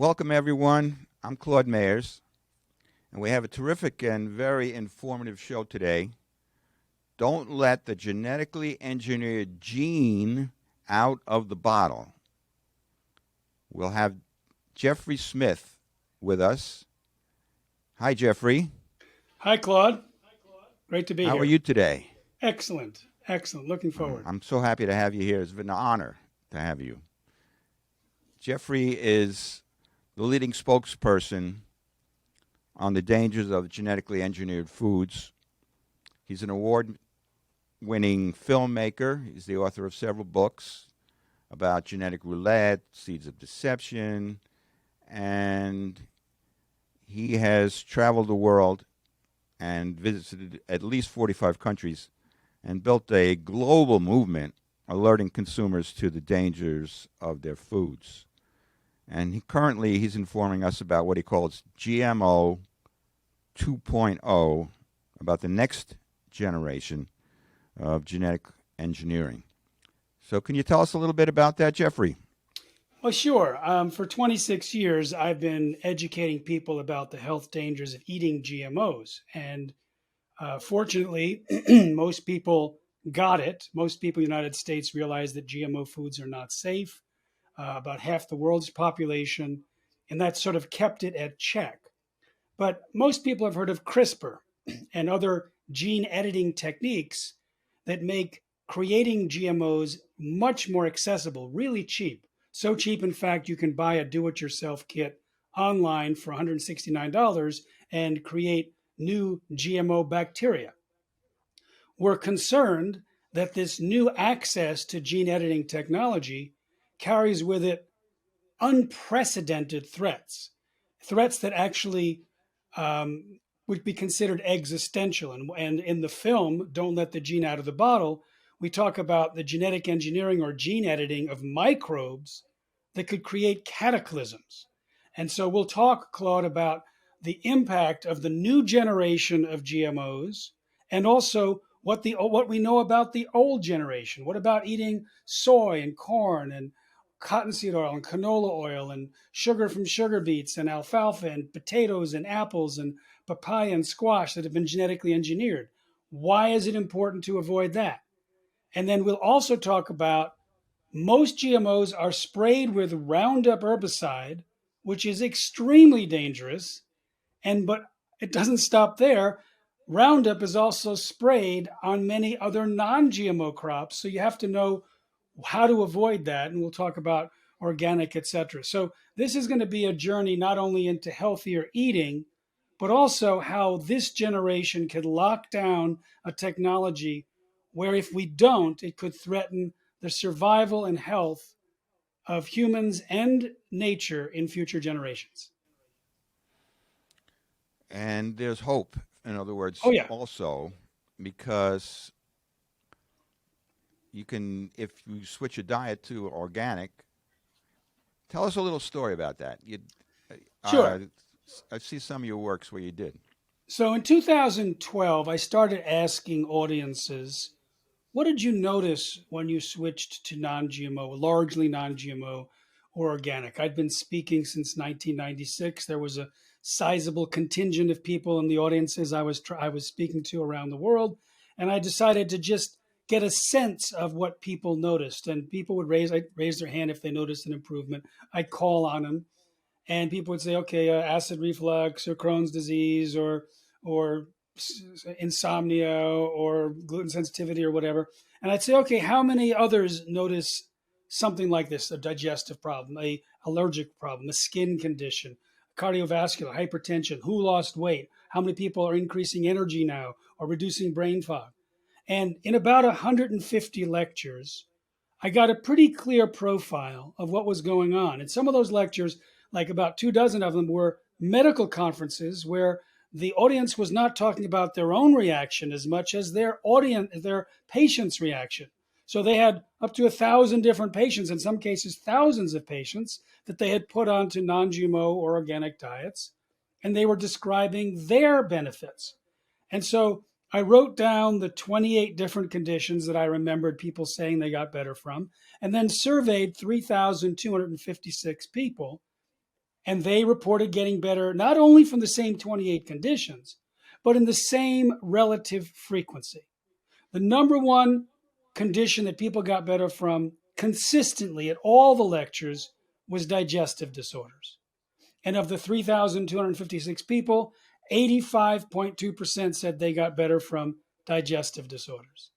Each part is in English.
Welcome, everyone. I'm Claude Mayers, and we have a terrific and very informative show today. Don't let the genetically engineered gene out of the bottle. We'll have Jeffrey Smith with us. Hi, Jeffrey. Hi, Claude. Great to be How here. are you today? Excellent. Excellent. Looking forward. I'm so happy to have you here. It's been an honor to have you. Jeffrey is the leading spokesperson on the dangers of genetically engineered foods. He's an award-winning filmmaker. He's the author of several books about genetic roulette, seeds of deception, and he has traveled the world and visited at least 45 countries and built a global movement alerting consumers to the dangers of their foods. And currently he's informing us about what he calls GMO 2.0, about the next generation of genetic engineering. So can you tell us a little bit about that, Jeffrey? Well, sure. For 26 years, I've been educating people about the health dangers of eating GMOs. And fortunately, most people got it. Most people in the United States realize that GMO foods are not safe. About half the world's population, and that sort of kept it at check. But most people have heard of CRISPR and other gene editing techniques that make creating GMOs much more accessible, really cheap. So cheap, in fact, you can buy a do it yourself kit online for $169 and create new GMO bacteria. We're concerned that this new access to gene editing technology carries with it unprecedented threats, threats that actually would be considered existential. And in the film, Don't Let the Gene Out of the Bottle, we talk about the genetic engineering or gene editing of microbes that could create cataclysms. And so we'll talk, Claude, about the impact of the new generation of GMOs and also what we know about the old generation. What about eating soy and corn and cottonseed oil and canola oil and sugar from sugar beets and alfalfa and potatoes and apples and papaya and squash that have been genetically engineered? Why is it important to avoid that? And then we'll also talk about most GMOs are sprayed with Roundup herbicide, which is extremely dangerous. But it doesn't stop there. Roundup is also sprayed on many other non-GMO crops, so you have to know how to avoid that, and we'll talk about organic, etc. So this is going to be a journey not only into healthier eating, but also how this generation can lock down a technology where if we don't, it could threaten the survival and health of humans and nature in future generations. And there's hope, in other Oh words, yeah. also, because you can, if you switch your diet to organic, tell us a little story about that. Sure. I see some of your works where you did. So in 2012, I started asking audiences, what did you notice when you switched to non-GMO, largely non-GMO or organic? I'd been speaking since 1996. There was a sizable contingent of people in the audiences I was speaking to around the world, and I decided to just get a sense of what people noticed. And people would raise their hand if they noticed an improvement. I'd call on them, and people would say, okay, acid reflux or Crohn's disease or insomnia or gluten sensitivity or whatever. And I'd say, okay, how many others notice something like this, a digestive problem, a allergic problem, a skin condition, cardiovascular, hypertension, who lost weight, how many people are increasing energy now or reducing brain fog? And in about 150 lectures, I got a pretty clear profile of what was going on. And some of those lectures, like about 24 of them, were medical conferences where the audience was not talking about their own reaction as much as their patient's reaction. So they had up to 1,000 different patients, in some cases thousands of patients, that they had put onto non-GMO or organic diets, and they were describing their benefits. And so I wrote down the 28 different conditions that I remembered people saying they got better from, and then surveyed 3,256 people And they reported getting better not only from the same 28 conditions, but in the same relative frequency. The number one condition that people got better from consistently at all the lectures was digestive disorders. And of the 3,256 people, 85.2% said they got better from digestive disorders.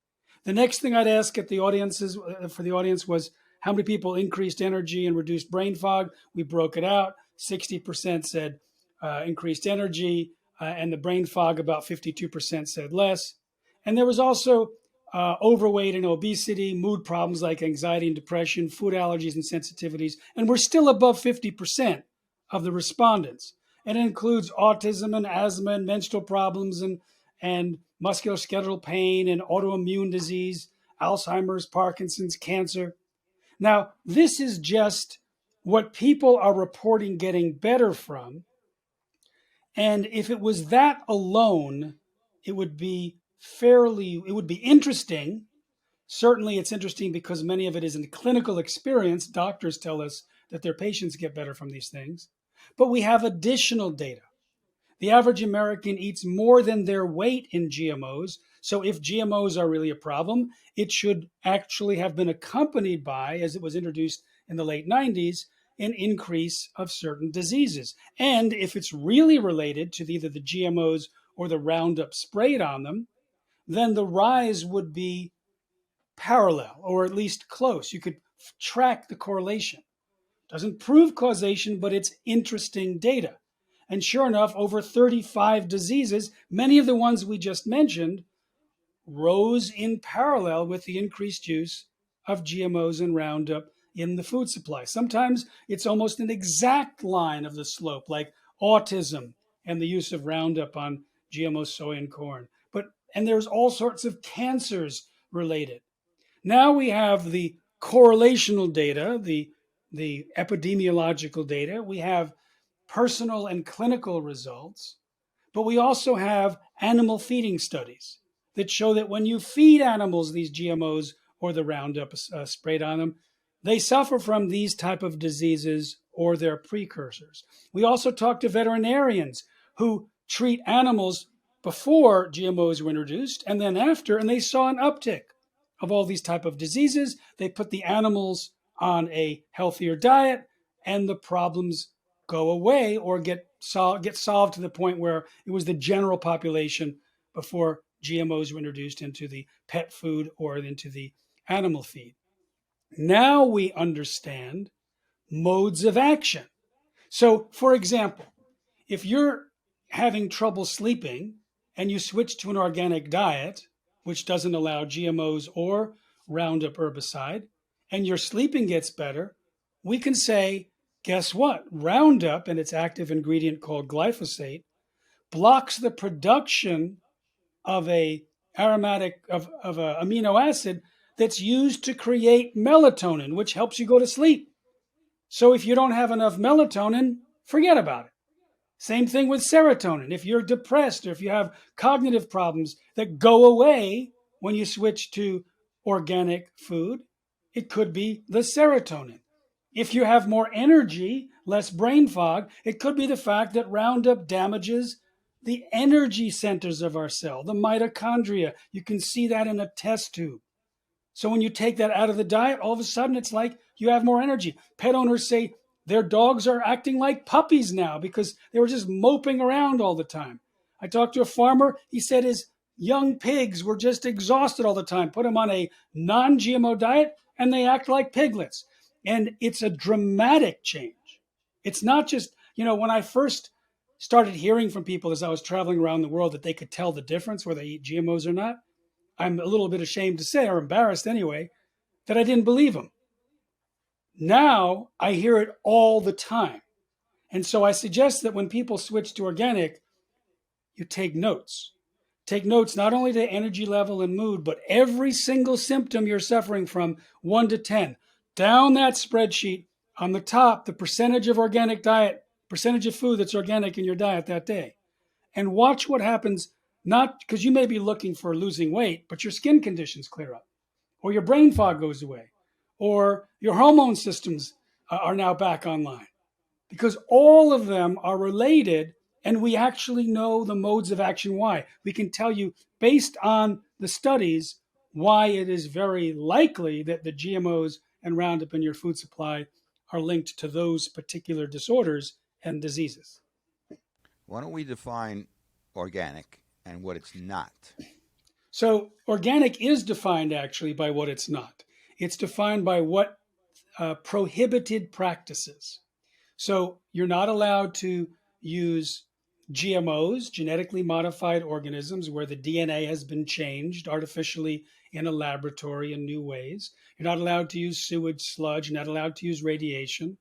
The next thing I'd ask at the audiences for the audience was how many people increased energy and reduced brain fog. We broke it out. 60% said increased energy, and the brain fog, about 52% said less. And there was also overweight and obesity, mood problems like anxiety and depression, food allergies and sensitivities, and we're still above 50% of the respondents. And it includes autism and asthma and menstrual problems and musculoskeletal pain and autoimmune disease, Alzheimer's, Parkinson's, cancer. Now, this is just what people are reporting getting better from. And if it was that alone, it would be interesting. Certainly, it's interesting because many of it is in clinical experience. Doctors tell us that their patients get better from these things. But we have additional data. The average American eats more than their weight in GMOs. So if GMOs are really a problem, it should actually have been accompanied by, as it was introduced in the late 90s, an increase of certain diseases. And if it's really related to either the GMOs or the Roundup sprayed on them, then the rise would be parallel or at least close. You could track the correlation. Doesn't prove causation, but it's interesting data. And sure enough, over 35 diseases, many of the ones we just mentioned, rose in parallel with the increased use of GMOs and Roundup in the food supply. Sometimes it's almost an exact line of the slope, like autism and the use of Roundup on GMO soy and corn. And there's all sorts of cancers related. Now we have the correlational data, the epidemiological data. We have personal and clinical results, but we also have animal feeding studies that show that when you feed animals these GMOs or the Roundup sprayed on them, they suffer from these type of diseases or their precursors. We also talk to veterinarians who treat animals before GMOs were introduced and then after, and they saw an uptick of all these type of diseases. They put the animals on a healthier diet and the problems go away or get solved to the point where it was the general population before GMOs were introduced into the pet food or into the animal feed. Now we understand modes of action. So, for example, if you're having trouble sleeping and you switch to an organic diet, which doesn't allow GMOs or Roundup herbicide, and your sleeping gets better, we can say, guess what? Roundup and its active ingredient called glyphosate blocks the production of a aromatic of an amino acid that's used to create melatonin, which helps you go to sleep. So if you don't have enough melatonin, forget about it. Same thing with serotonin. If you're depressed or if you have cognitive problems that go away when you switch to organic food, it could be the serotonin. If you have more energy, less brain fog, it could be the fact that Roundup damages the energy centers of our cell, the mitochondria. You can see that in a test tube. So when you take that out of the diet, all of a sudden it's like you have more energy. Pet owners say their dogs are acting like puppies now because they were just moping around all the time. I talked to a farmer. He said his young pigs were just exhausted all the time. Put them on a non-GMO diet and they act like piglets. And it's a dramatic change. It's not just, when I first started hearing from people as I was traveling around the world that they could tell the difference whether they eat GMOs or not, I'm a little bit ashamed to say, or embarrassed anyway, that I didn't believe them. Now I hear it all the time. And so I suggest that when people switch to organic, you take notes. Take notes not only to energy level and mood, but every single symptom you're suffering from 1 to 10. Down that spreadsheet, on the top, the percentage of organic diet, percentage of food that's organic in your diet that day. And watch what happens, not because you may be looking for losing weight, but your skin conditions clear up, or your brain fog goes away, or your hormone systems are now back online. because all of them are related, and we actually know the modes of action why. We can tell you, based on the studies, why it is very likely that the GMOs and Roundup in your food supply are linked to those particular disorders and diseases. Why don't we define organic and what it's not? So, organic is defined actually by what it's not. It's defined by what prohibited practices. So, you're not allowed to use GMOs, genetically modified organisms, where the DNA has been changed artificially in a laboratory in new ways. You're not allowed to use sewage sludge. You're not allowed to use radiation.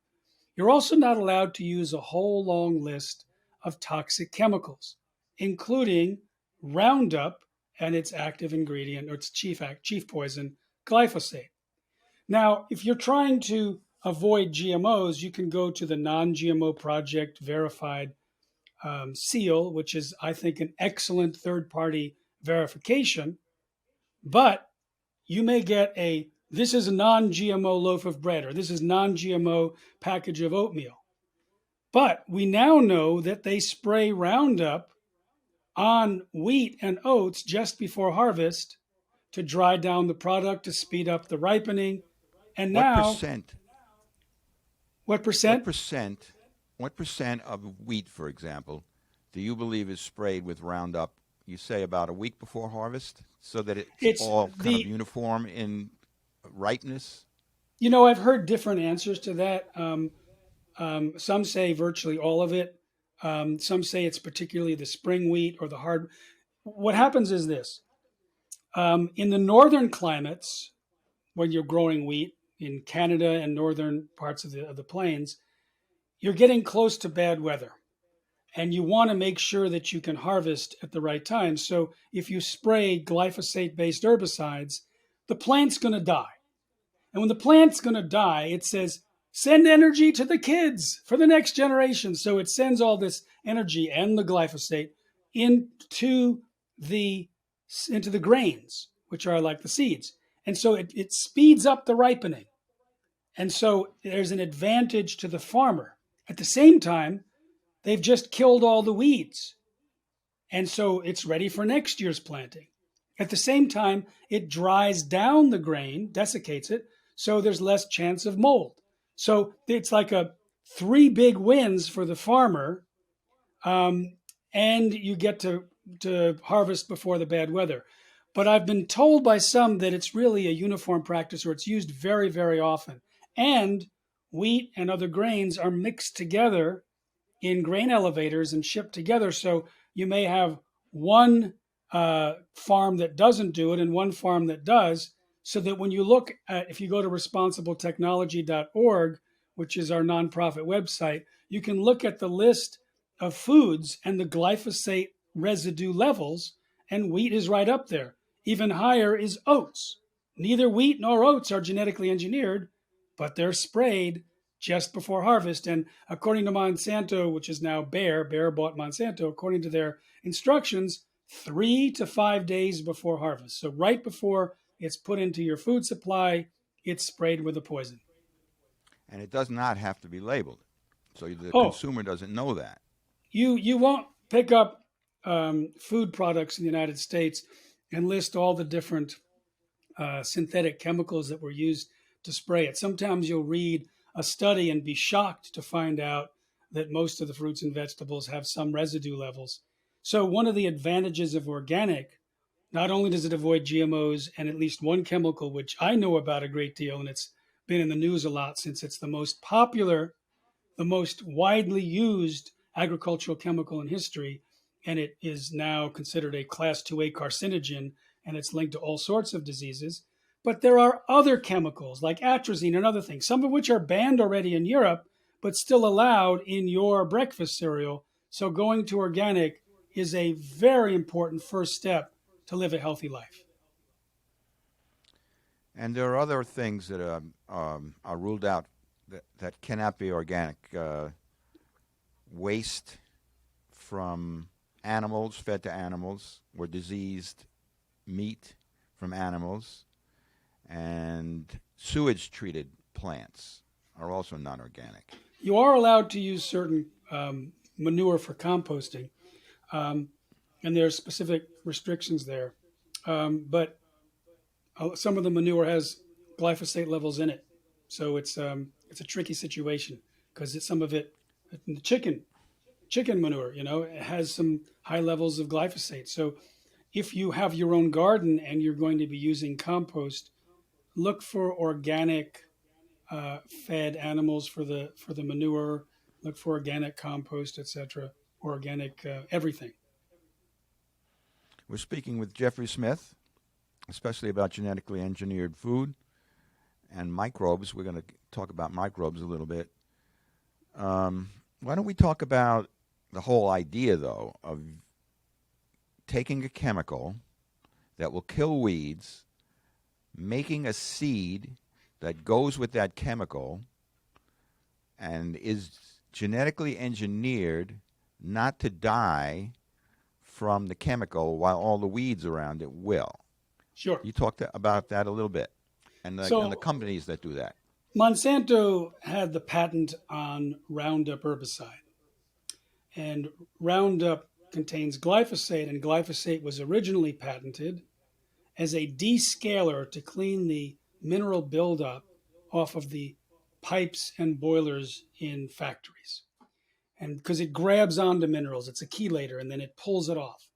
You're also not allowed to use a whole long list of toxic chemicals, including Roundup and its active ingredient, or its chief poison, glyphosate. Now, if you're trying to avoid GMOs, you can go to the non-GMO project verified seal, which is, I think, an excellent third-party verification. But you may get this is a non-GMO loaf of bread, or this is non-GMO package of oatmeal. But we now know that they spray Roundup on wheat and oats just before harvest to dry down the product, to speed up the ripening. And What now, percent? what What percent? percent? What percent of wheat, for example, do you believe is sprayed with Roundup? You say about a week before harvest, so that it's It's all kind of the, uniform in ripeness. I've heard different answers to that. Some say virtually all of it. Some say it's particularly the spring wheat or the hard. What happens is this: in the northern climates, when you're growing wheat in Canada and northern parts of the plains, you're getting close to bad weather, and you want to make sure that you can harvest at the right time. So if you spray glyphosate-based herbicides, the plant's going to die. And when the plant's going to die, it says, send energy to the kids for the next generation. So it sends all this energy and the glyphosate into the grains, which are like the seeds. And so it speeds up the ripening. And so there's an advantage to the farmer. At the same time, they've just killed all the weeds. And so it's ready for next year's planting. At the same time, it dries down the grain, desiccates it, so there's less chance of mold. So it's like three big wins for the farmer, and you get to harvest before the bad weather. But I've been told by some that it's really a uniform practice, or it's used very, very often. And wheat and other grains are mixed together in grain elevators and shipped together. So you may have one farm that doesn't do it and one farm that does. So that when you look at, if you go to responsibletechnology.org, which is our nonprofit website, you can look at the list of foods and the glyphosate residue levels, and wheat is right up there. Even higher is oats. Neither wheat nor oats are genetically engineered, but they're sprayed just before harvest. And according to Monsanto, which is now Bayer bought Monsanto, according to their instructions, 3 to 5 days before harvest. So right before it's put into your food supply, it's sprayed with a poison. And it does not have to be labeled, so the Oh, consumer doesn't know that. you won't pick up food products in the United States and list all the different synthetic chemicals that were used to spray it. Sometimes you'll read a study and be shocked to find out that most of the fruits and vegetables have some residue levels. So one of the advantages of organic, not only does it avoid GMOs and at least one chemical, which I know about a great deal, and it's been in the news a lot since it's the most popular, the most widely used agricultural chemical in history, and it is now considered a class 2A carcinogen, and it's linked to all sorts of diseases. But there are other chemicals like atrazine and other things, some of which are banned already in Europe, but still allowed in your breakfast cereal. So going to organic is a very important first step to live a healthy life. And there are other things that are ruled out that cannot be organic. Waste from animals fed to animals, or diseased meat from animals, and sewage treated plants are also non organic. You are allowed to use certain manure for composting, um, and there are specific restrictions there. But some of the manure has glyphosate levels in it, so it's a tricky situation because some of it, the chicken manure, it has some high levels of glyphosate. So if you have your own garden and you're going to be using compost, look for organic fed animals for the manure. Look for organic compost, etc. Organic everything. We're speaking with Jeffrey Smith, especially about genetically engineered food and microbes. We're going to talk about microbes a little bit. Why don't we talk about the whole idea, though, of taking a chemical that will kill weeds, making a seed that goes with that chemical and is genetically engineered not to die from the chemical while all the weeds around it will. Sure. You talked about that a little bit, and the So companies that do that. Monsanto had the patent on Roundup herbicide, and Roundup contains glyphosate, and glyphosate was originally patented as a descaler to clean the mineral buildup off of the pipes and boilers in factories. And because it grabs onto minerals, it's a chelator, and then it pulls it off.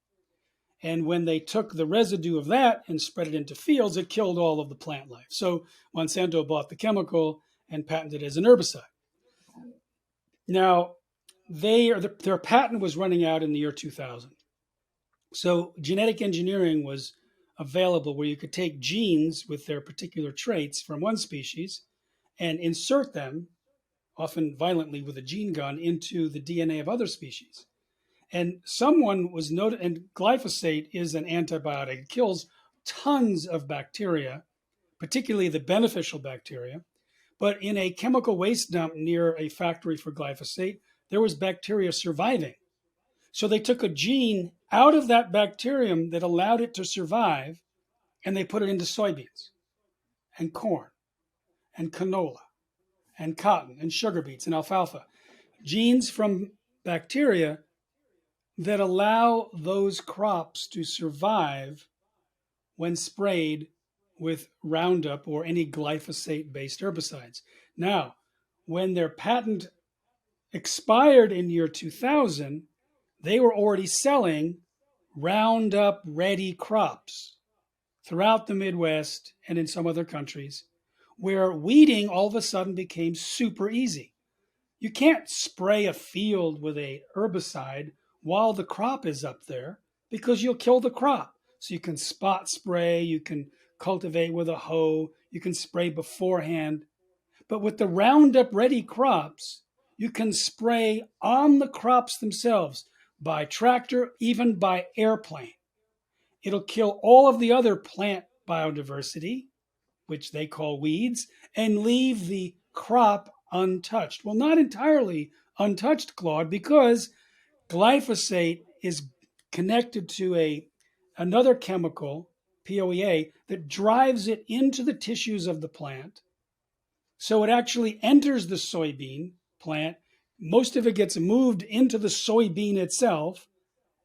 And when they took the residue of that and spread it into fields, it killed all of the plant life. So Monsanto bought the chemical and patented it as an herbicide. Now, their patent was running out in the year 2000. So genetic engineering was available where you could take genes with their particular traits from one species and insert them, often violently with a gene gun, into the DNA of other species. And someone was noted, and glyphosate is an antibiotic. It kills tons of bacteria, particularly the beneficial bacteria. But in a chemical waste dump near a factory for glyphosate, there was bacteria surviving. So they took a gene out of that bacterium that allowed it to survive, and they put it into soybeans and corn and canola and cotton and sugar beets and alfalfa. Genes from bacteria that allow those crops to survive when sprayed with Roundup or any glyphosate based herbicides. Now, when their patent expired in year 2000, they were already selling Roundup Ready crops throughout the Midwest and in some other countries, where weeding all of a sudden became super easy. You can't spray a field with a herbicide while the crop is up there because you'll kill the crop. So you can spot spray, you can cultivate with a hoe, you can spray beforehand. But with the Roundup Ready crops, you can spray on the crops themselves by tractor, even by airplane. It'll kill all of the other plant biodiversity, which they call weeds, and leave the crop untouched. Well, not entirely untouched, Claude, because glyphosate is connected to another chemical, POEA, that drives it into the tissues of the plant. So it actually enters the soybean plant. Most of it gets moved into the soybean itself.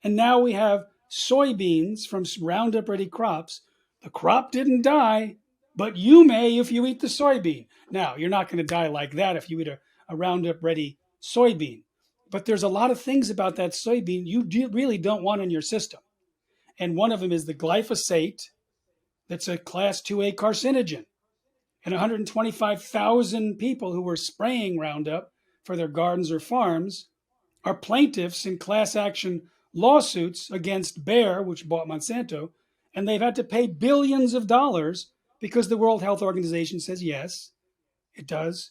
And now we have soybeans from Roundup Ready crops. The crop didn't die, but you may if you eat the soybean. Now, you're not going to die like that if you eat a Roundup Ready soybean. But there's a lot of things about that soybean you really don't want in your system. And one of them is the glyphosate, that's a class 2A carcinogen. And 125,000 people who were spraying Roundup for their gardens or farms are plaintiffs in class action lawsuits against Bayer, which bought Monsanto, and they've had to pay billions of dollars because the World Health Organization says yes, it does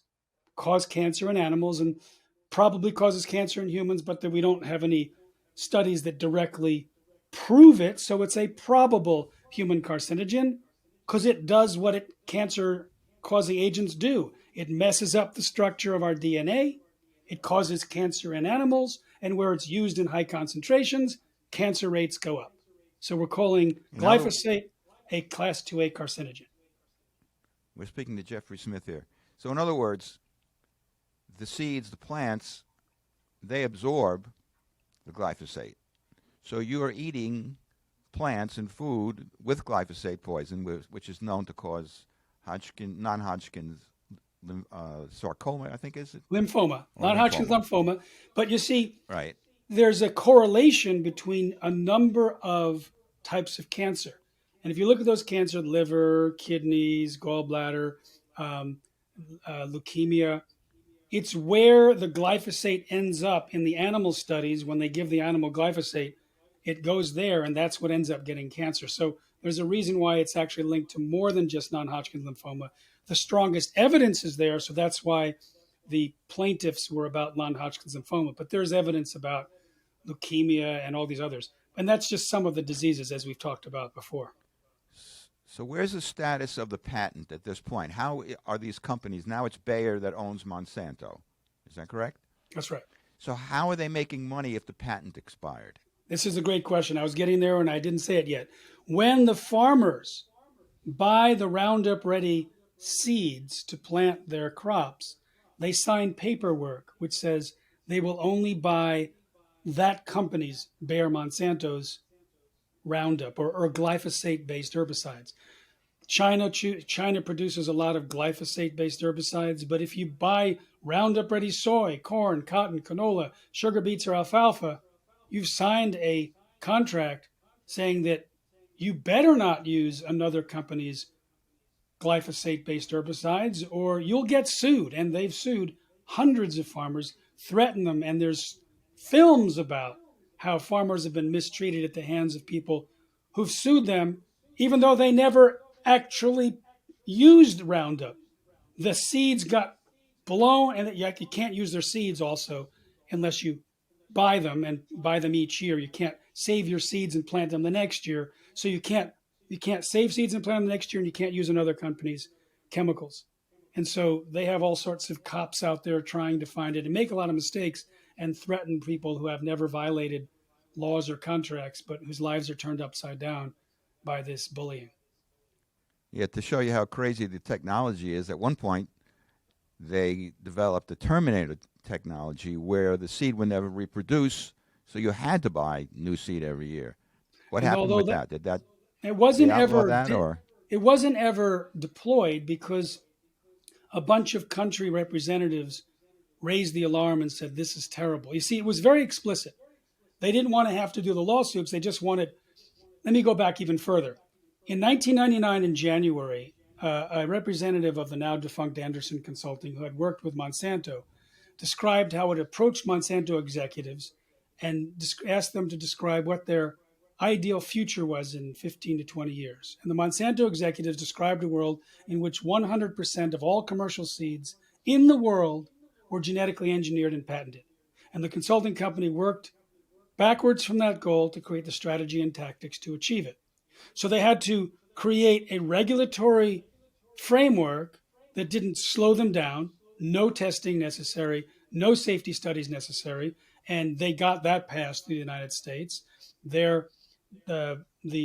cause cancer in animals and probably causes cancer in humans, but that we don't have any studies that directly prove it. So it's a probable human carcinogen because it does what cancer causing agents do. It messes up the structure of our DNA. It causes cancer in animals, and where it's used in high concentrations, cancer rates go up. So we're calling glyphosate a class 2A carcinogen. We're speaking to Jeffrey Smith here. So in other words, the seeds, the plants, they absorb the glyphosate. So you are eating plants and food with glyphosate poison, which is known to cause non-Hodgkin's sarcoma, I think is it? Lymphoma, Or non-Hodgkin's lymphoma. lymphoma. But you see, Right. there's a correlation between a number of types of cancer. And if you look at those cancer, liver, kidneys, gallbladder, um, leukemia, it's where the glyphosate ends up in the animal studies. When they give the animal glyphosate, it goes there, and that's what ends up getting cancer. So there's a reason why it's actually linked to more than just non-Hodgkin's lymphoma. The strongest evidence is there, so that's why the plaintiffs were about non-Hodgkin's lymphoma. But there's evidence about leukemia and all these others. And that's just some of the diseases, as we've talked about before. So where's the status of the patent at this point? How are these companies, now it's Bayer that owns Monsanto, is that correct? That's right. So how are they making money if the patent expired? This is a great question. I was getting there and I didn't say it yet. When the farmers buy the Roundup Ready seeds to plant their crops, they sign paperwork which says they will only buy that company's, Bayer Monsanto's, Roundup or glyphosate based herbicides. China produces a lot of glyphosate based herbicides, but if you buy Roundup Ready soy, corn, cotton, canola, sugar beets, or alfalfa, you've signed a contract saying that you better not use another company's glyphosate based herbicides or you'll get sued. And they've sued hundreds of farmers, threatened them, and there's films about how farmers have been mistreated at the hands of people who've sued them, even though they never actually used Roundup. The seeds got blown, and you can't use their seeds also unless you buy them and buy them each year. You can't save your seeds and plant them the next year. So you can't save seeds and plant them the next year, and you can't use another company's chemicals. And so they have all sorts of cops out there trying to find it and make a lot of mistakes and threaten people who have never violated laws or contracts, but whose lives are turned upside down by this bullying. Yeah, to show you how crazy the technology is, at one point they developed the Terminator technology where the seed would never reproduce, so you had to buy new seed every year. What And happened although with that that? Did that it they wasn't outlaw ever that or? it wasn't ever deployed because a bunch of country representatives raised the alarm and said this is terrible. You see, it was very explicit. They didn't want to have to do the lawsuits. They just wanted. Let me go back even further. In 1999, in January, a representative of the now defunct Anderson Consulting, who had worked with Monsanto, described how it approached Monsanto executives and asked them to describe what their ideal future was in 15 to 20 years. And the Monsanto executives described a world in which 100% of all commercial seeds in the world were genetically engineered and patented. And the consulting company worked backwards from that goal to create the strategy and tactics to achieve it. So they had to create a regulatory framework that didn't slow them down, no testing necessary, no safety studies necessary, and they got that passed through the United States. The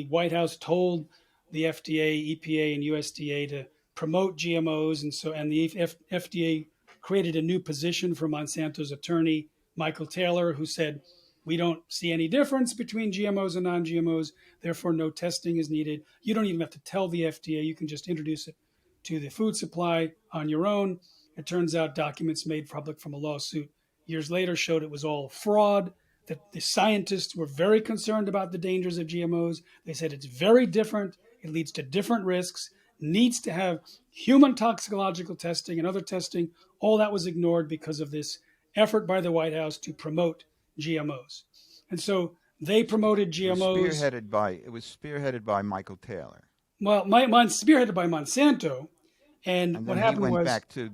White House told the FDA, EPA, and USDA to promote GMOs, and the FDA created a new position for Monsanto's attorney, Michael Taylor, who said, we don't see any difference between GMOs and non-GMOs, therefore no testing is needed. You don't even have to tell the FDA, you can just introduce it to the food supply on your own. It turns out documents made public from a lawsuit years later showed it was all fraud, that the scientists were very concerned about the dangers of GMOs. They said it's very different, it leads to different risks, needs to have human toxicological testing and other testing. All that was ignored because of this effort by the White House to promote GMOs. And so they promoted GMOs. It was spearheaded by Michael Taylor. Well, spearheaded by Monsanto. And And what then he happened went was, back to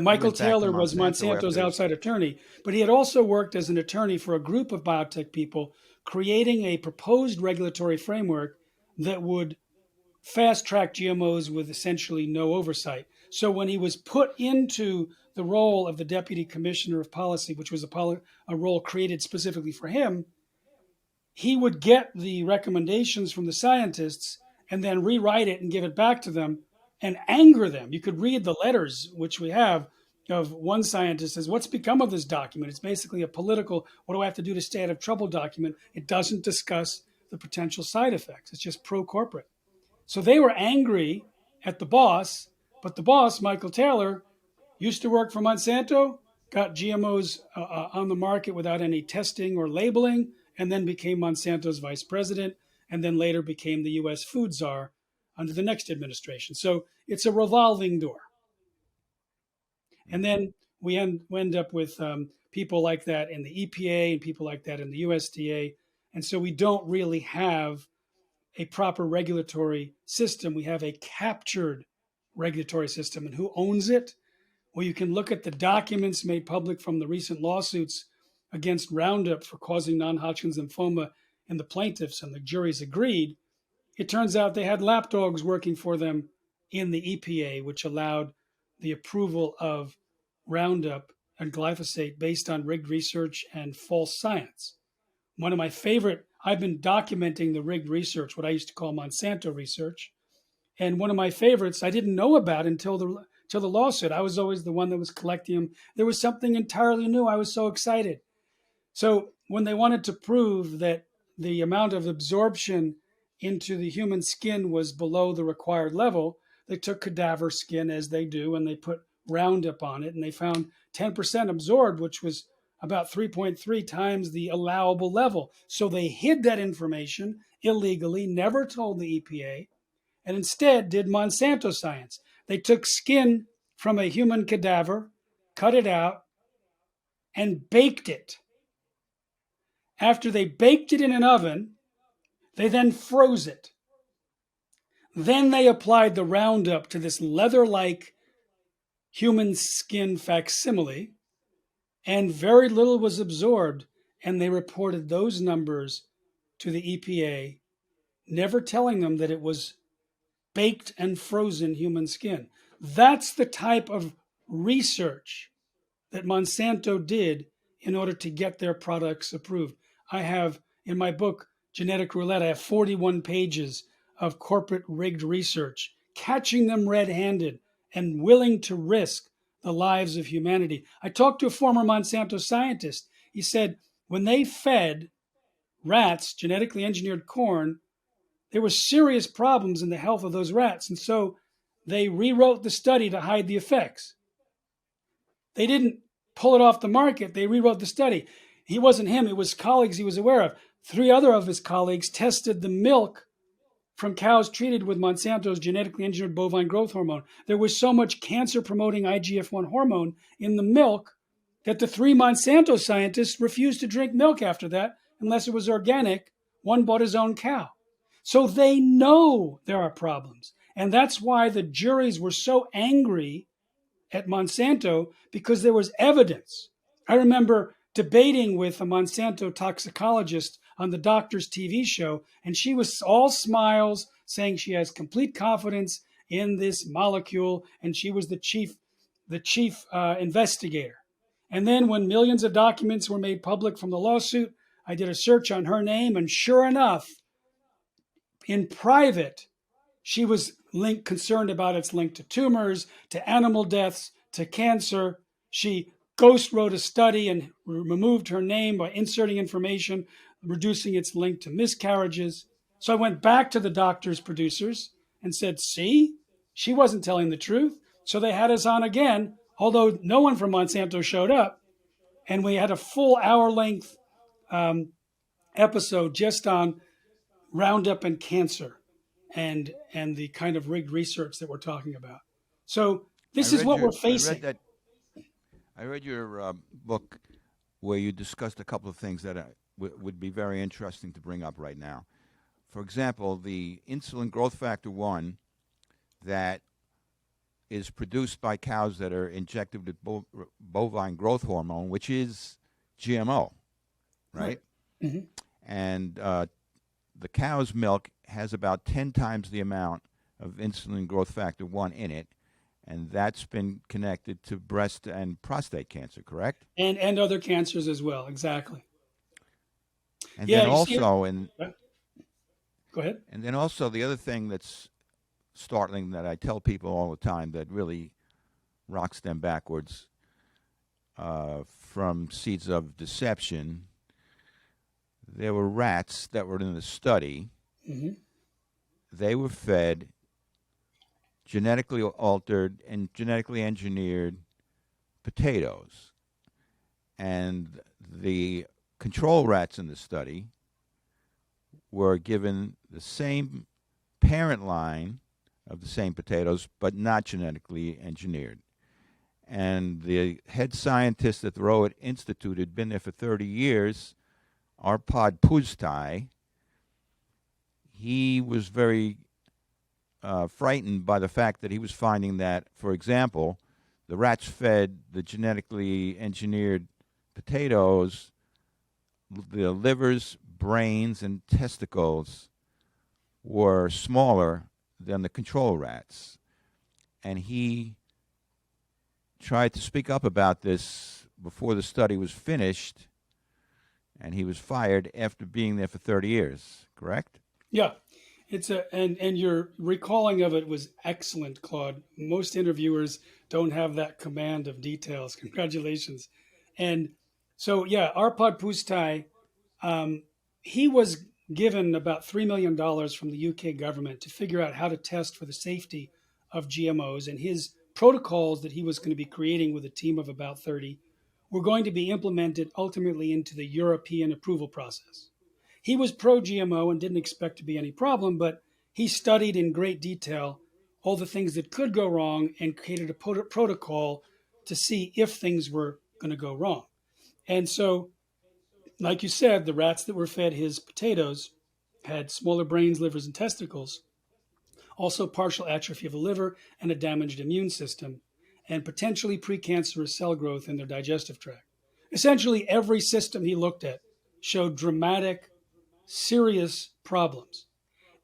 Michael Taylor was Monsanto Monsanto's after outside attorney, but he had also worked as an attorney for a group of biotech people creating a proposed regulatory framework that would fast track GMOs with essentially no oversight. So when he was put into the role of the Deputy Commissioner of Policy, which was a role created specifically for him, he would get the recommendations from the scientists and then rewrite it and give it back to them and anger them. You could read the letters, which we have, of one scientist says, "What's become of this document?" It's basically a political, what do I have to do to stay out of trouble document. It doesn't discuss the potential side effects. It's just pro corporate. So they were angry at the boss, but the boss, Michael Taylor, used to work for Monsanto, got GMOs on the market without any testing or labeling, and then became Monsanto's vice president, and then later became the US food czar under the next administration. So it's a revolving door. And then we end up with people like that in the EPA and people like that in the USDA. And so we don't really have a proper regulatory system. We have a captured regulatory system. And who owns it? Well, you can look at the documents made public from the recent lawsuits against Roundup for causing non-Hodgkin's lymphoma, and the plaintiffs and the juries agreed. It turns out they had lapdogs working for them in the EPA, which allowed the approval of Roundup and glyphosate based on rigged research and false science. One of my favorite, I've been documenting the rigged research, what I used to call Monsanto research. And one of my favorites I didn't know about until the lawsuit. I was always the one that was collecting them. There was something entirely new. I was so excited. So when they wanted to prove that the amount of absorption into the human skin was below the required level, they took cadaver skin, as they do, and they put Roundup on it, and they found 10% absorbed, which was about 3.3 times the allowable level. So they hid that information illegally, never told the EPA, and instead did Monsanto science. They took skin from a human cadaver, cut it out, and baked it. After they baked it in an oven, they then froze it. Then they applied the Roundup to this leather-like human skin facsimile, and very little was absorbed, and they reported those numbers to the EPA, never telling them that it was baked and frozen human skin. That's the type of research that Monsanto did in order to get their products approved. I have, in my book, Genetic Roulette, I have 41 pages of corporate rigged research, catching them red-handed and willing to risk the lives of humanity. I talked to a former Monsanto scientist. He said when they fed rats genetically engineered corn, there were serious problems in the health of those rats. And so they rewrote the study to hide the effects. They didn't pull it off the market. They rewrote the study. He wasn't him. It was colleagues he was aware of. 3 other of his colleagues tested the milk from cows treated with Monsanto's genetically engineered bovine growth hormone. There was so much cancer-promoting IGF-1 hormone in the milk that the 3 Monsanto scientists refused to drink milk after that unless it was organic. One bought his own cow. So they know there are problems. And that's why the juries were so angry at Monsanto, because there was evidence. I remember debating with a Monsanto toxicologist on the doctor's TV show, and she was all smiles, saying she has complete confidence in this molecule, and she was the chief investigator. And then when millions of documents were made public from the lawsuit, I did a search on her name, and sure enough, in private, she was concerned about its link to tumors, to animal deaths, to cancer. She ghost wrote a study and removed her name by inserting information, reducing its link to miscarriages. So I went back to the doctor's producers and said, see, she wasn't telling the truth. So they had us on again, although no one from Monsanto showed up. And we had a full hour-length episode just on Roundup and cancer and the kind of rigged research that we're talking about. So this is what we're facing. I read your book where you discussed a couple of things that would be very interesting to bring up right now. For example, the insulin growth factor 1 that is produced by cows that are injected with bovine growth hormone, which is GMO, right? Mm-hmm. And the cow's milk has about 10 times the amount of insulin growth factor 1 in it, and that's been connected to breast and prostate cancer, correct? And other cancers as well, exactly. And then also, go ahead. And then also the other thing that's startling that I tell people all the time that really rocks them backwards from Seeds of Deception, there were rats that were in the study. Mm-hmm. They were fed genetically altered and genetically engineered potatoes. And the control rats in the study were given the same parent line of the same potatoes, but not genetically engineered. And the head scientist at the Rowett Institute had been there for 30 years, Arpad Pusztai. He was very frightened by the fact that he was finding that, for example, the rats fed the genetically engineered potatoes, the livers, brains, and testicles were smaller than the control rats. And he tried to speak up about this before the study was finished, and he was fired after being there for 30 years, correct? Yeah. And your recalling of it was excellent, Claude. Most interviewers don't have that command of details. Congratulations. And so, yeah, Arpad Pusztai, he was given about $3 million from the UK government to figure out how to test for the safety of GMOs, and his protocols that he was going to be creating with a team of about 30 were going to be implemented ultimately into the European approval process. He was pro-GMO and didn't expect to be any problem, but he studied in great detail all the things that could go wrong and created a protocol to see if things were going to go wrong. And so, like you said, the rats that were fed his potatoes had smaller brains, livers, and testicles, also partial atrophy of the liver and a damaged immune system, and potentially precancerous cell growth in their digestive tract. Essentially, every system he looked at showed dramatic, serious problems.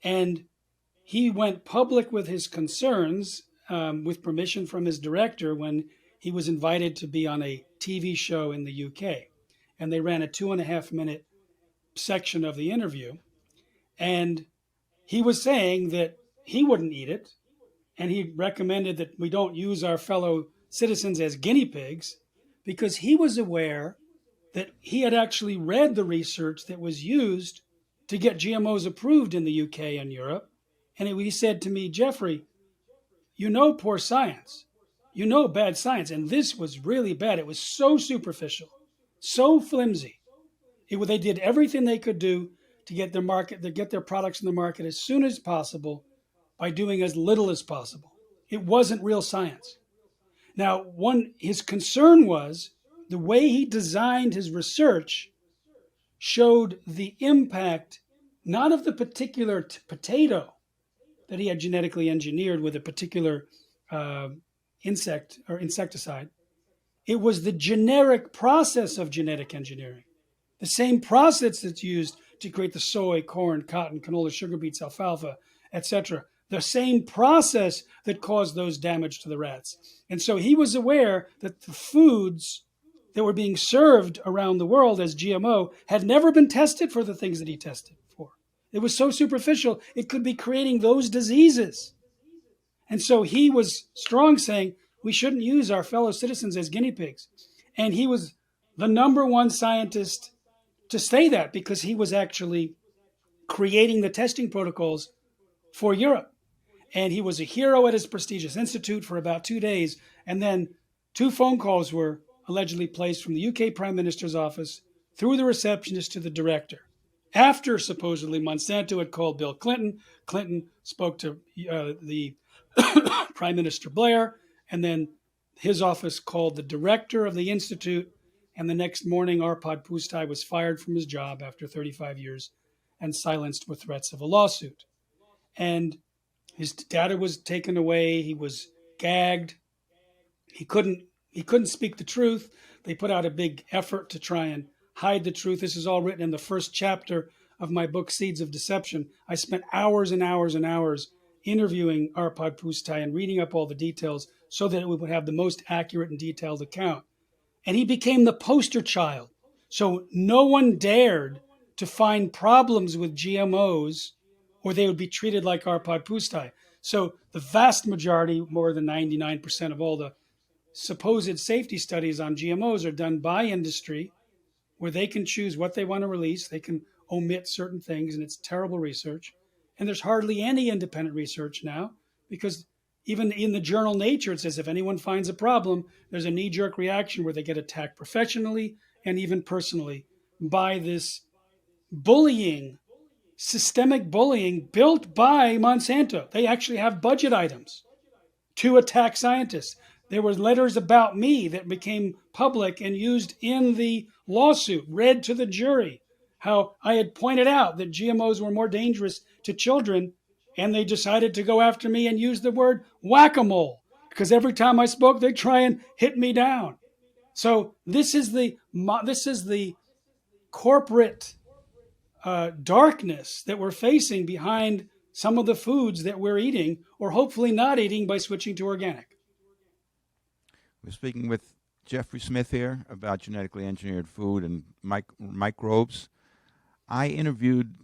And he went public with his concerns with permission from his director when he was invited to be on a TV show in the UK. And they ran a 2.5 minute section of the interview. And he was saying that he wouldn't eat it. And he recommended that we don't use our fellow citizens as guinea pigs because he was aware that he had actually read the research that was used to get GMOs approved in the UK and Europe. And he said to me, Jeffrey, you know poor science. You know bad science. And this was really bad. It was so superficial, so flimsy. They did everything they could do to get their products in the market as soon as possible by doing as little as possible. It wasn't real science. Now, his concern was the way he designed his research showed the impact not of the particular potato that he had genetically engineered with a particular insect or insecticide. It was the generic process of genetic engineering, the same process that's used to create the soy, corn, cotton, canola, sugar beets, alfalfa, etc. The same process that caused those damage to the rats. And so he was aware that the foods that were being served around the world as GMO had never been tested for the things that he tested for. It was so superficial, it could be creating those diseases. And so he was strong saying, we shouldn't use our fellow citizens as guinea pigs. And he was the #1 scientist to say that because he was actually creating the testing protocols for Europe. And he was a hero at his prestigious institute for about 2 days. And then 2 phone calls were allegedly placed from the UK Prime Minister's office through the receptionist to the director. After supposedly Monsanto had called Bill Clinton, Clinton spoke to the Prime Minister Blair, and then his office called the director of the institute. And the next morning, Arpad Pusztai was fired from his job after 35 years and silenced with threats of a lawsuit. And his data was taken away. He was gagged. He couldn't speak the truth. They put out a big effort to try and hide the truth. This is all written in the first chapter of my book, Seeds of Deception. I spent hours and hours and hours interviewing Arpad Pusztai and reading up all the details so that we would have the most accurate and detailed account. And he became the poster child. So no one dared to find problems with GMOs or they would be treated like Arpad Pusztai. So the vast majority, more than 99% of all the supposed safety studies on GMOs are done by industry, where they can choose what they want to release. They can omit certain things, and it's terrible research. And there's hardly any independent research now, because even in the journal Nature, it says if anyone finds a problem, there's a knee-jerk reaction where they get attacked professionally and even personally by this bullying, systemic bullying built by Monsanto. They actually have budget items to attack scientists. There were letters about me that became public and used in the lawsuit, read to the jury, how I had pointed out that GMOs were more dangerous to children, and they decided to go after me and use the word whack-a-mole, because every time I spoke, they'd try and hit me down. So this is the corporate darkness that we're facing behind some of the foods that we're eating, or hopefully not eating by switching to organic. We're speaking with Jeffrey Smith here about genetically engineered food and microbes. I interviewed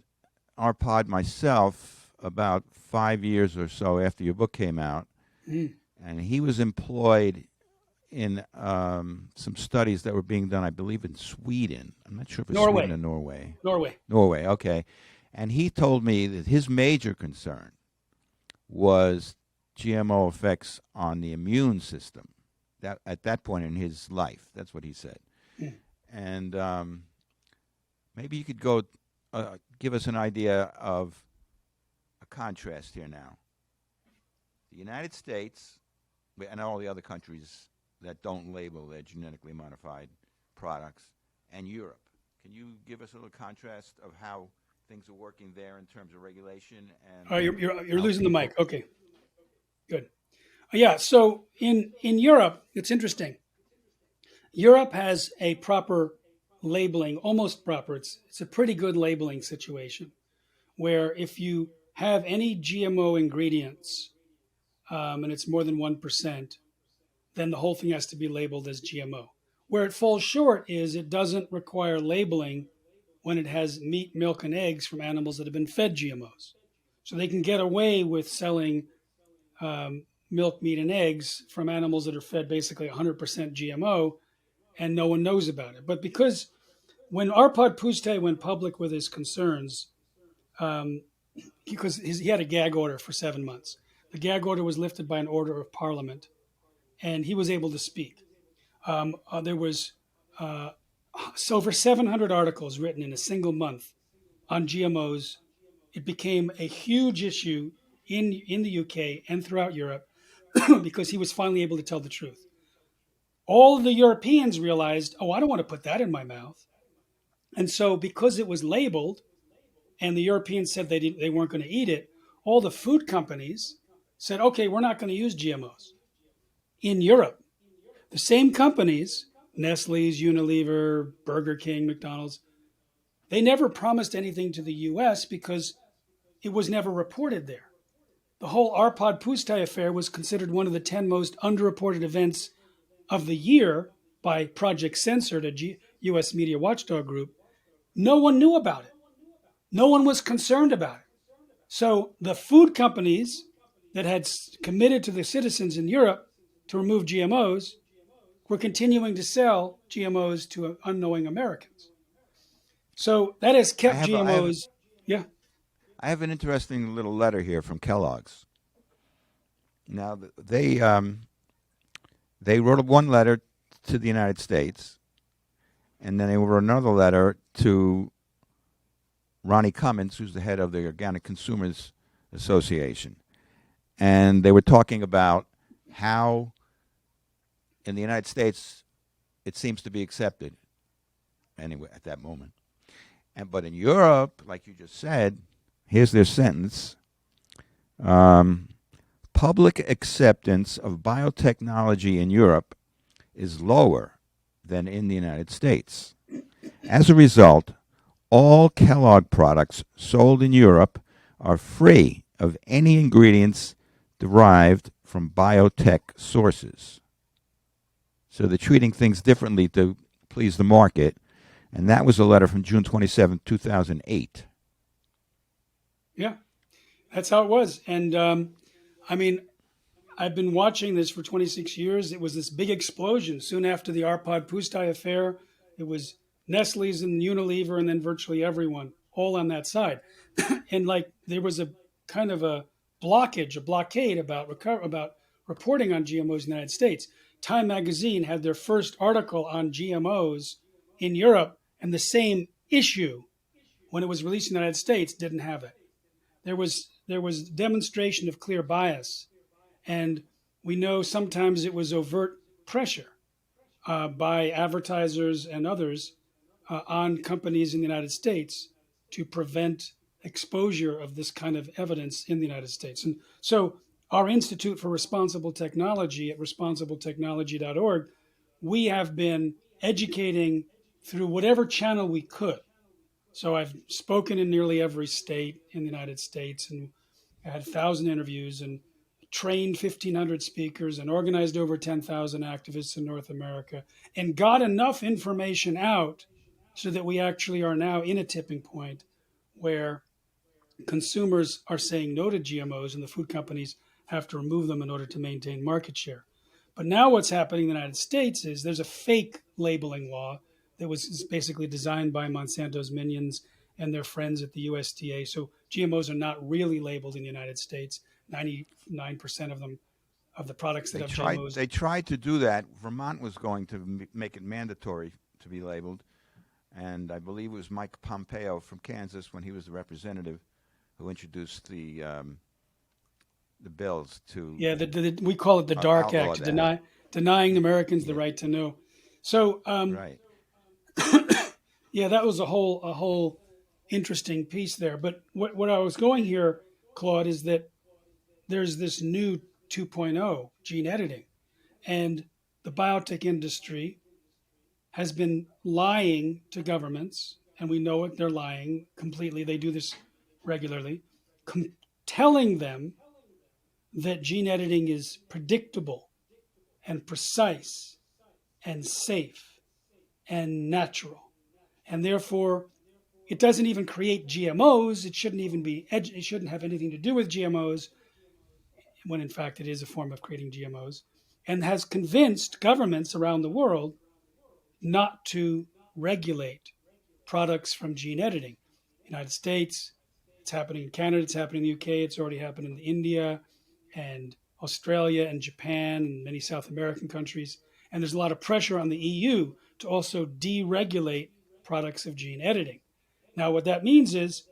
Arpad myself about 5 years or so after your book came out, and he was employed in some studies that were being done, I believe, in Sweden. I'm not sure if it's Sweden or Norway. Norway, okay. And he told me that his major concern was GMO effects on the immune system. That at that point in his life, that's what he said. And maybe you could go give us an idea of a contrast here now. The United States and all the other countries that don't label their genetically modified products, and Europe. Can you give us a little contrast of how things are working there in terms of regulation? And oh, you're losing the mic. Okay, good. Yeah, so in Europe, it's interesting. Europe has a proper labeling, almost proper. It's a pretty good labeling situation, where if you have any GMO ingredients, and it's more than 1%, then the whole thing has to be labeled as GMO. Where it falls short is it doesn't require labeling when it has meat, milk, and eggs from animals that have been fed GMOs. So they can get away with selling milk, meat, and eggs from animals that are fed basically 100% GMO, and no one knows about it. But because when Arpad Pusztai went public with his concerns, because he had a gag order for 7 months. The gag order was lifted by an order of parliament, and he was able to speak. There was over 700 articles written in a single month on GMOs. It became a huge issue in the UK and throughout Europe because he was finally able to tell the truth. All of the Europeans realized, oh, I don't want to put that in my mouth. And so because it was labeled and the Europeans said they weren't going to eat it, all the food companies said, okay, we're not going to use GMOs. In Europe, the same companies, Nestle's, Unilever, Burger King, McDonald's, they never promised anything to the US because it was never reported there. The whole Arpad Pusztai affair was considered one of the 10 most underreported events of the year by Project Censored, a US media watchdog group. No one knew about it. No one was concerned about it. So the food companies that had committed to the citizens in Europe to remove GMOs were continuing to sell GMOs to unknowing Americans. So that has kept GMOs. I have an interesting little letter here from Kellogg's. Now, they wrote one letter to the United States, and then they wrote another letter to Ronnie Cummins, who's the head of the Organic Consumers Association. And they were talking about how in the United States it seems to be accepted anyway at that moment. But in Europe, like you just said, here's their sentence. Public acceptance of biotechnology in Europe is lower than in the United States. As a result, all Kellogg products sold in Europe are free of any ingredients derived from biotech sources. So they're treating things differently to please the market. And that was a letter from June 27, 2008. Yeah, that's how it was. And I mean, I've been watching this for 26 years. It was this big explosion soon after the Arpad Pusztai affair. It was Nestle's and Unilever, and then virtually everyone, all on that side. And like there was a kind of a blockade about reporting on GMOs in the United States. Time magazine had their first article on GMOs in Europe, and the same issue, when it was released in the United States, didn't have it. There was demonstration of clear bias, and we know sometimes it was overt pressure by advertisers and others on companies in the United States to prevent exposure of this kind of evidence in the United States. And so our Institute for Responsible Technology at responsibletechnology.org, we have been educating through whatever channel we could. So I've spoken in nearly every state in the United States, and I had 1,000 interviews and trained 1,500 speakers and organized over 10,000 activists in North America, and got enough information out so that we actually are now in a tipping point where consumers are saying no to GMOs and the food companies have to remove them in order to maintain market share. But now what's happening in the United States is there's a fake labeling law that was basically designed by Monsanto's minions and their friends at the USDA. So GMOs are not really labeled in the United States. 99% of them, of the products that have GMOs. They tried to do that. Vermont was going to make it mandatory to be labeled. And I believe it was Mike Pompeo from Kansas, when he was the representative, who introduced the bills to... Yeah, we call it the Dark Act, denying Americans the right to know. So, right. yeah, that was a whole interesting piece there. But what I was going here, Claude, is that there's this new 2.0 gene editing, and the biotech industry has been lying to governments, and we know it, they're lying completely. They do this regularly, telling them that gene editing is predictable and precise and safe and natural. And therefore, it doesn't even create GMOs. It shouldn't have anything to do with GMOs, when in fact it is a form of creating GMOs, and has convinced governments around the world not to regulate products from gene editing. United States, it's happening in Canada, it's happening in the UK, it's already happened in India and Australia and Japan and many South American countries. And there's a lot of pressure on the EU to also deregulate products of gene editing. Now, what that means is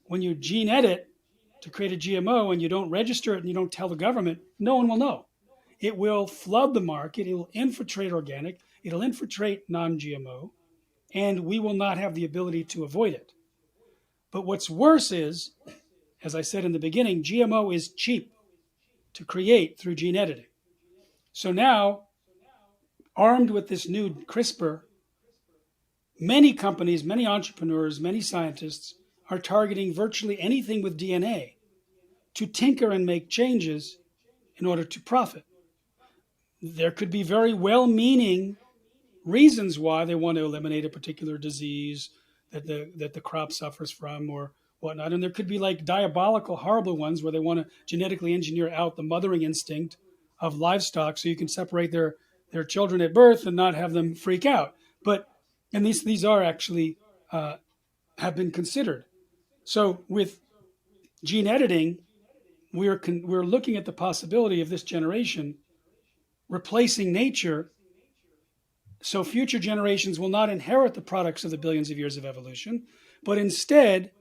when you gene edit to create a GMO and you don't register it and you don't tell the government, no one will know. It will flood the market, it will infiltrate organic, it'll infiltrate non-GMO, and we will not have the ability to avoid it. But what's worse is, as I said in the beginning, GMO is cheap to create through gene editing. So now, armed with this new CRISPR, many companies, many entrepreneurs, many scientists are targeting virtually anything with DNA to tinker and make changes in order to profit. There could be very well-meaning reasons why they want to eliminate a particular disease that the crop suffers from or whatnot. And there could be like diabolical, horrible ones where they want to genetically engineer out the mothering instinct of livestock so you can separate their children at birth and not have them freak out. And these are actually have been considered. So with gene editing, we're looking at the possibility of this generation replacing nature, so future generations will not inherit the products of the billions of years of evolution, but instead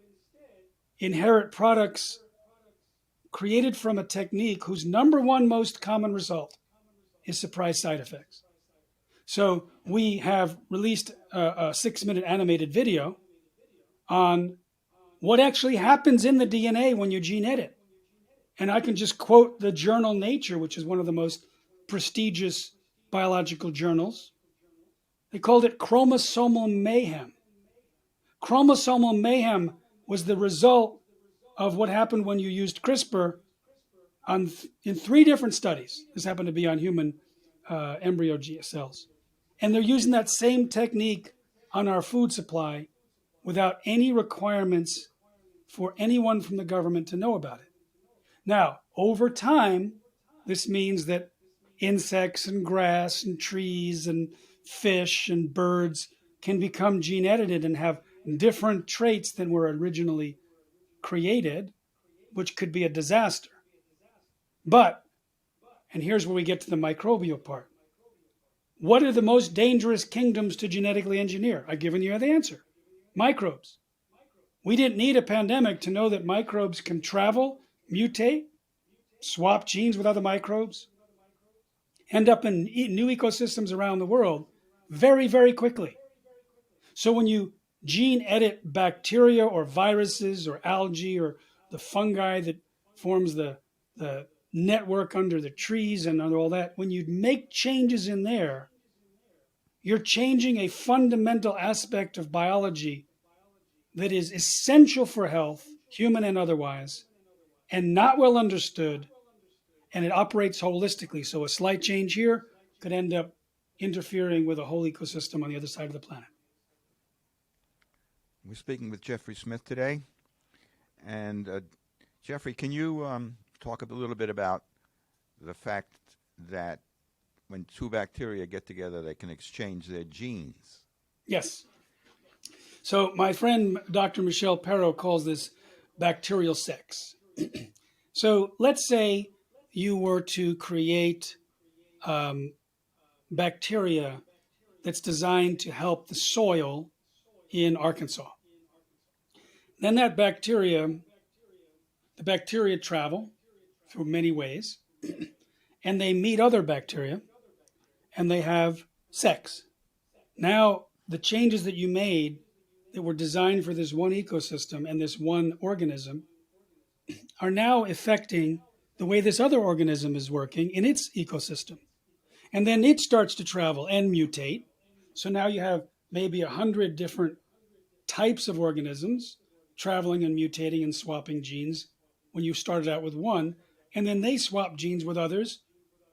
inherit products created from a technique whose number one most common result is surprise side effects. So we have released a 6-minute animated video on what actually happens in the DNA when you gene edit. And I can just quote the journal Nature, which is one of the most prestigious biological journals. They called it chromosomal mayhem. Chromosomal mayhem was the result of what happened when you used CRISPR in 3 different studies. This happened to be on human embryo cells. And they're using that same technique on our food supply without any requirements for anyone from the government to know about it. Now, over time, This means that insects and grass and trees and fish and birds can become gene edited and have different traits than were originally created, which could be a disaster. But, and here's where we get to the microbial part. What are the most dangerous kingdoms to genetically engineer? I've given you the answer. Microbes. We didn't need a pandemic to know that microbes can travel, mutate, swap genes with other microbes, end up in new ecosystems around the world very, very quickly. So when you gene edit bacteria or viruses or algae or the fungi that forms the network under the trees and under all that, when you make changes in there, you're changing a fundamental aspect of biology that is essential for health, human and otherwise, and not well understood, and it operates holistically. So a slight change here could end up interfering with a whole ecosystem on the other side of the planet. We're speaking with Jeffrey Smith today. And Jeffrey, can you talk a little bit about the fact that when two bacteria get together, they can exchange their genes? Yes. So my friend Dr. Michel Perrault calls this bacterial sex. So let's say you were to create bacteria that's designed to help the soil in Arkansas. Then the bacteria travel through many ways, and they meet other bacteria, and they have sex. Now, the changes that you made that were designed for this one ecosystem and this one organism are now affecting the way this other organism is working in its ecosystem. And then it starts to travel and mutate. So now you have maybe 100 different types of organisms traveling and mutating and swapping genes when you started out with one. And then they swap genes with others,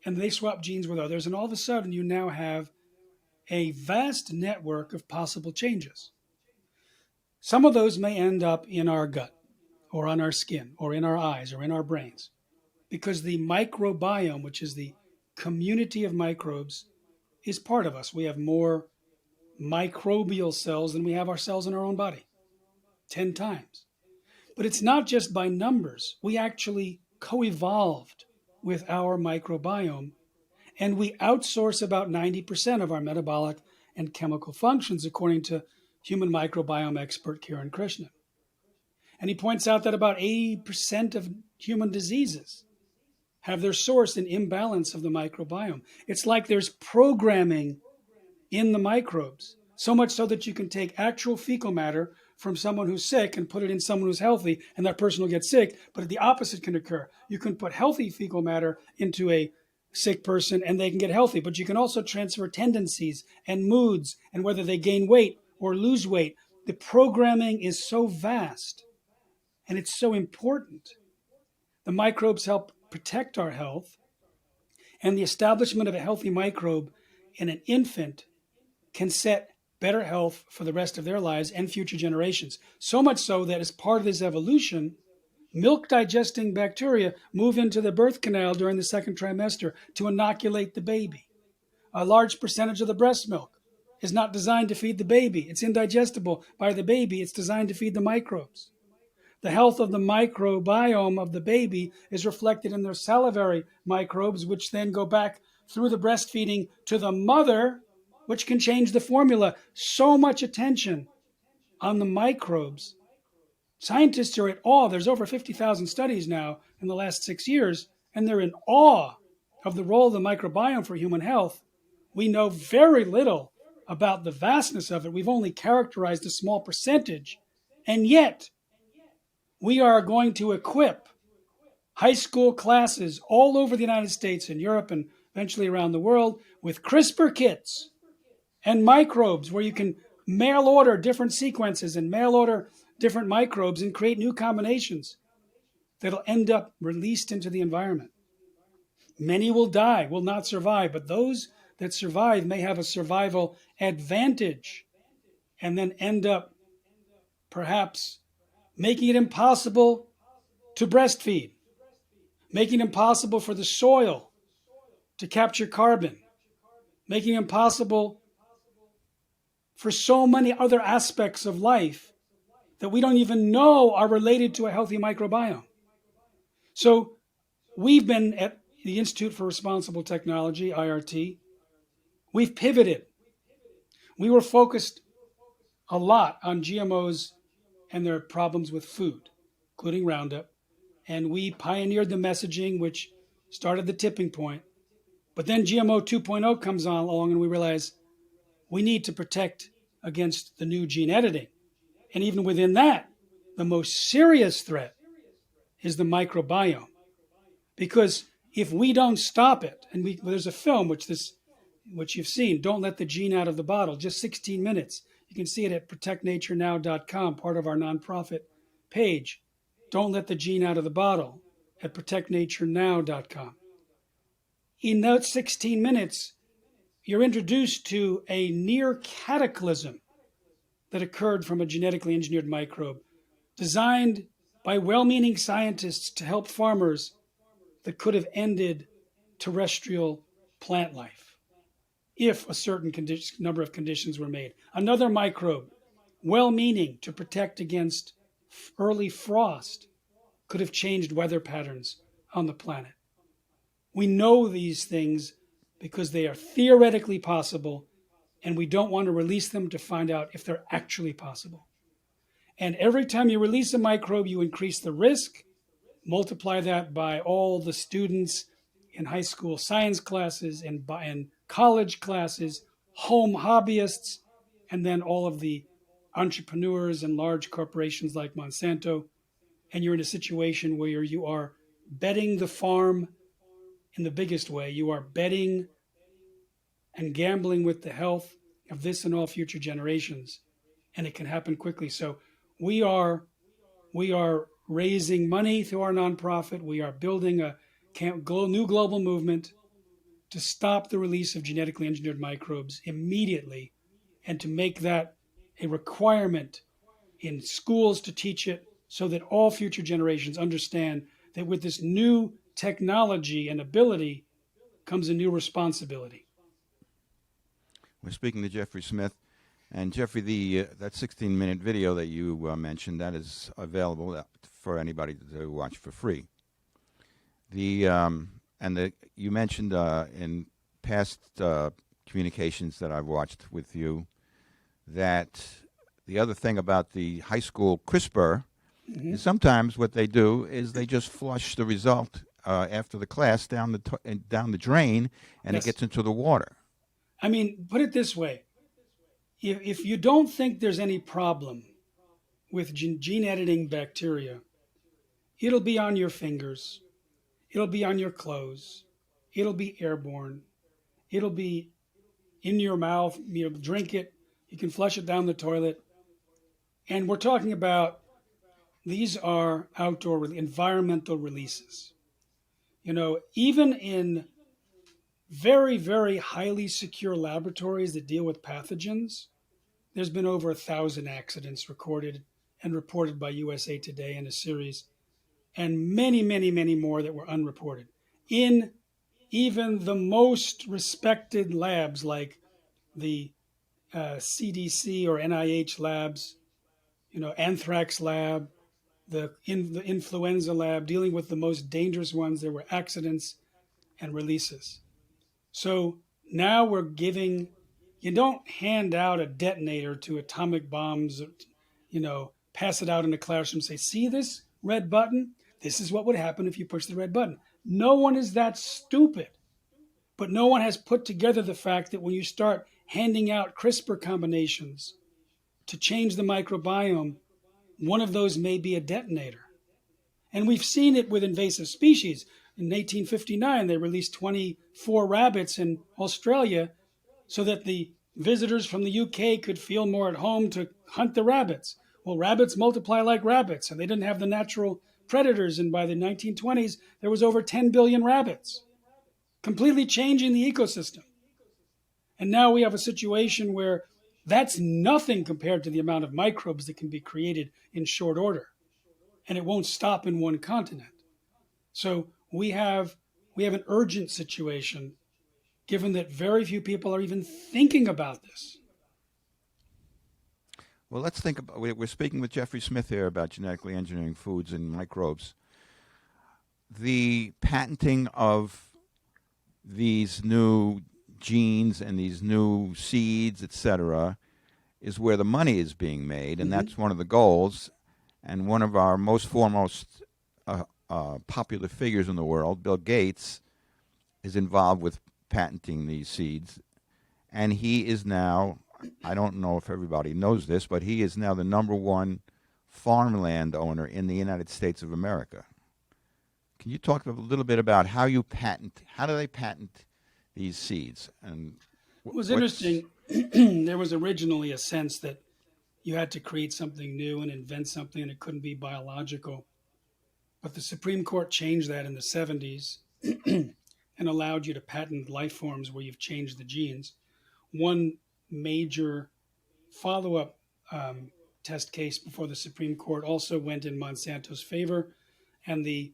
and they swap genes with others. And all of a sudden, you now have a vast network of possible changes. Some of those may end up in our gut or on our skin or in our eyes or in our brains, because the microbiome, which is the community of microbes, is part of us. We have more microbial cells than we have our cells in our own body, 10 times. But it's not just by numbers. We actually co-evolved with our microbiome, and we outsource about 90% of our metabolic and chemical functions, according to human microbiome expert Kiran Krishnan. And he points out that about 80% of human diseases have their source in imbalance of the microbiome. It's like there's programming in the microbes, so much so that you can take actual fecal matter from someone who's sick and put it in someone who's healthy, and that person will get sick. But the opposite can occur. You can put healthy fecal matter into a sick person and they can get healthy, but you can also transfer tendencies and moods and whether they gain weight or lose weight. The programming is so vast and it's so important. The microbes help protect our health, and the establishment of a healthy microbe in an infant can set better health for the rest of their lives and future generations. So much so that as part of this evolution, milk digesting bacteria move into the birth canal during the second trimester to inoculate the baby. A large percentage of the breast milk is not designed to feed the baby. It's indigestible by the baby. It's designed to feed the microbes. The health of the microbiome of the baby is reflected in their salivary microbes, which then go back through the breastfeeding to the mother, which can change the formula. So much attention on the microbes. Scientists are at awe. There's over 50,000 studies now in the last 6 years, and they're in awe of the role of the microbiome for human health. We know very little about the vastness of it. We've only characterized a small percentage, and yet we are going to equip high school classes all over the United States and Europe and eventually around the world with CRISPR kits and microbes where you can mail order different sequences and mail order different microbes and create new combinations that'll end up released into the environment. Many will die, will not survive, but those that survive may have a survival advantage and then end up perhaps making it impossible to breastfeed. making it impossible for the soil to capture carbon, making it impossible for so many other aspects of life that we don't even know are related to a healthy microbiome. So we've been at the Institute for Responsible Technology, IRT, we've pivoted. We were focused a lot on GMOs and their problems with food, including Roundup. And we pioneered the messaging, which started the tipping point. But then GMO 2.0 comes on along, and we realize we need to protect against the new gene editing. And even within that, the most serious threat is the microbiome. Because if we don't stop it, and there's a film which you've seen, Don't Let the Gene Out of the Bottle, just 16 minutes. You can see it at protectnaturenow.com, part of our nonprofit page. Don't Let the Gene Out of the Bottle at protectnaturenow.com. In those 16 minutes, you're introduced to a near cataclysm that occurred from a genetically engineered microbe designed by well-meaning scientists to help farmers that could have ended terrestrial plant life if a certain number of conditions were made. Another microbe, well-meaning to protect against early frost, could have changed weather patterns on the planet. We know these things because they are theoretically possible, and we don't want to release them to find out if they're actually possible. And every time you release a microbe, you increase the risk. Multiply that by all the students in high school science classes and college classes, home hobbyists, and then all of the entrepreneurs and large corporations like Monsanto. And you're in a situation where you are betting the farm in the biggest way. You are betting and gambling with the health of this and all future generations. And it can happen quickly. So we are raising money through our nonprofit. We are building a new global movement to stop the release of genetically engineered microbes immediately, and to make that a requirement in schools to teach it, so that all future generations understand that with this new technology and ability comes a new responsibility. We're speaking to Jeffrey Smith. And Jeffrey, that 16-minute video that you mentioned, that is available for anybody to watch for free. You mentioned in past communications that I've watched with you that the other thing about the high school CRISPR is sometimes what they do is they just flush the result after the class down the drain, and Yes. it gets into the water. I mean, put it this way. If you don't think there's any problem with gene editing bacteria, it'll be on your fingers. It'll be on your clothes. It'll be airborne. It'll be in your mouth. You drink it. You can flush it down the toilet. And we're talking about, these are outdoor environmental releases. Even in very, very highly secure laboratories that deal with pathogens, there's been over 1,000 accidents recorded and reported by USA Today in a series, and many, many, many more that were unreported. In even the most respected labs like the CDC or NIH labs, anthrax lab, the influenza lab, dealing with the most dangerous ones, there were accidents and releases. So now we're giving, you don't hand out a detonator to atomic bombs, pass it out in the classroom and say, see this red button? This is what would happen if you push the red button. No one is that stupid. But no one has put together the fact that when you start handing out CRISPR combinations to change the microbiome, one of those may be a detonator. And we've seen it with invasive species. In 1859, they released 24 rabbits in Australia so that the visitors from the UK could feel more at home to hunt the rabbits. Well, rabbits multiply like rabbits, and they didn't have the natural predators. And by the 1920s, there was over 10 billion rabbits, completely changing the ecosystem. And now we have a situation where that's nothing compared to the amount of microbes that can be created in short order. And it won't stop in one continent. So we have an urgent situation, given that very few people are even thinking about this. Well, let's think about. We're speaking with Jeffrey Smith here about genetically engineering foods and microbes. The patenting of these new genes and these new seeds, etc., is where the money is being made, and that's one of the goals. And one of our most foremost popular figures in the world, Bill Gates, is involved with patenting these seeds. And he is now, I don't know if everybody knows this, but he is now the #1 farmland owner in the United States of America. Can you talk a little bit about how do they patent these seeds? And It was interesting. There was originally a sense that you had to create something new and invent something, and it couldn't be biological. But the Supreme Court changed that in the 70s and allowed you to patent life forms where you've changed the genes. One major follow-up test case before the Supreme Court also went in Monsanto's favor, and the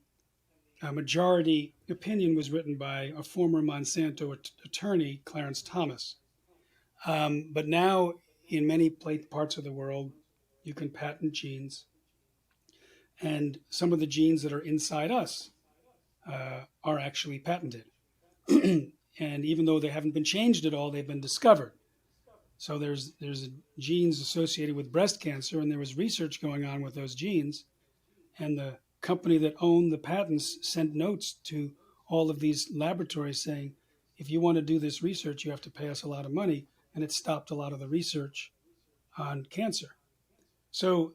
majority opinion was written by a former Monsanto attorney, Clarence Thomas. But now, in many parts of the world, you can patent genes. And some of the genes that are inside us are actually patented. And even though they haven't been changed at all, they've been discovered. So there's genes associated with breast cancer, and there was research going on with those genes. And the company that owned the patents sent notes to all of these laboratories saying, if you want to do this research, you have to pay us a lot of money. And it stopped a lot of the research on cancer. So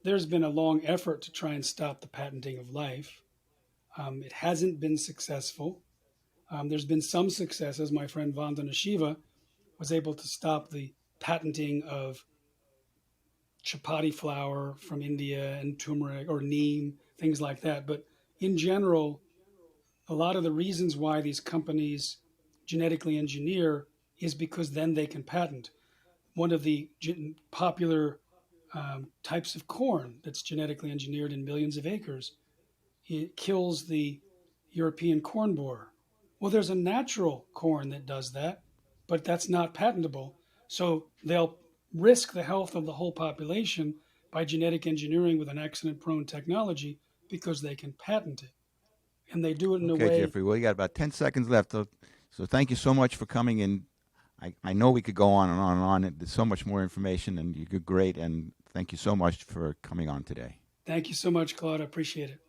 there's been a long effort to try and stop the patenting of life. It hasn't been successful. There's been some success, as my friend Vandana Shiva was able to stop the patenting of chapati flour from India and turmeric or neem, things like that. But in general, a lot of the reasons why these companies genetically engineer is because then they can patent. One of the popular types of corn that's genetically engineered in millions of acres, it kills the European corn borer. Well, there's a natural corn that does that, but that's not patentable. So they'll risk the health of the whole population by genetic engineering with an accident-prone technology because they can patent it. And they do it in a way... Okay, Jeffrey, well, you got about 10 seconds left. So thank you so much for coming in. I know we could go on and on and on. There's so much more information, and you're great. And thank you so much for coming on today. Thank you so much, Claude. I appreciate it.